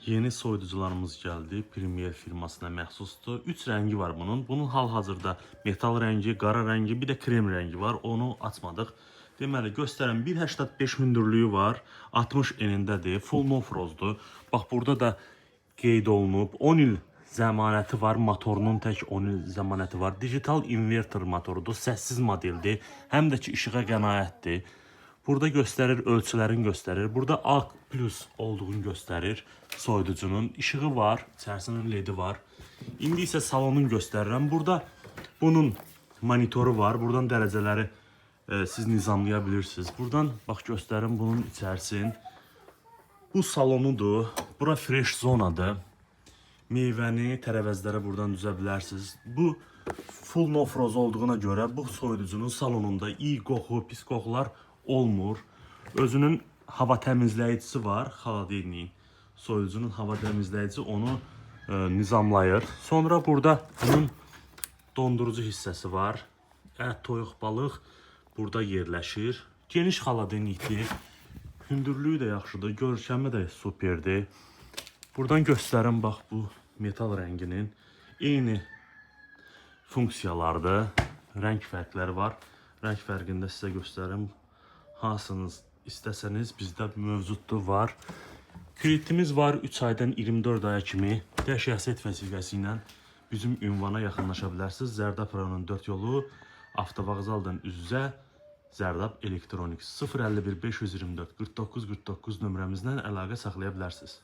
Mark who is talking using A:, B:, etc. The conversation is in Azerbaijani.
A: Yeni soyuducularımız gəldi. Premier firmasına məxsusdur. 3 rəngi var bunun. Bunun hal-hazırda metal rəngi, qara rəngi, bir də krem rəngi var. Onu açmadıq. Deməli, göstərəm 1.85 hündürlüyü var. 60 enindədir. Full no-frozdur. Bax, burada da qeyd olunub. 10 il zəmanəti var. Motorunun tək 10 il zəmanəti var. Digital inverter motorudur. Səssiz modeldir. Həm də ki, işığa qənaətdir. Burada göstərir, ölçülərini göstərir. Burada A+ olduğunu göstərir soyuducunun. İşığı var, içərisinin LED-i var. İndi isə salonunu göstərirəm. Burada bunun monitoru var. Buradan dərəcələri siz nizamlaya bilirsiniz. Buradan bax göstərim bunun içərisini. Bu salonudur. Bura fresh zonadır. Meyvəni, tərəvəzləri buradan düzə bilərsiniz. Bu full no-froz olduğuna görə bu soyuducunun salonunda iyi qoxu, pis qoxular olmur. Özünün hava təmizləyicisi var, xaladelnik. Soyuducunun hava təmizləyicisi onu nizamlayır. Sonra burada bunun dondurucu hissəsi var. Ət, toyuq, balıq burada yerləşir. Geniş xaladelnikdir. Hündürlüyü də yaxşıdır, görkəmi də superdir. Buradan göstərim, bax bu metal rənginin eyni funksiyalardır. Rəng fərqləri var. Rəng fərqində sizə göstərim. Hansınız istəsəniz bizdə mövcuddur, var. Kreditimiz var 3 aydan 24 aya kimi. Qəşəngət vəsiqəsi ilə bizim ünvana yaxınlaşa bilərsiniz. Zərdab rayonunun 4 yolu, avtovağzaldan üz-üzə Zərdab Elektroniks 051 524 49 49 nömrəmizdən əlaqə saxlaya bilərsiniz.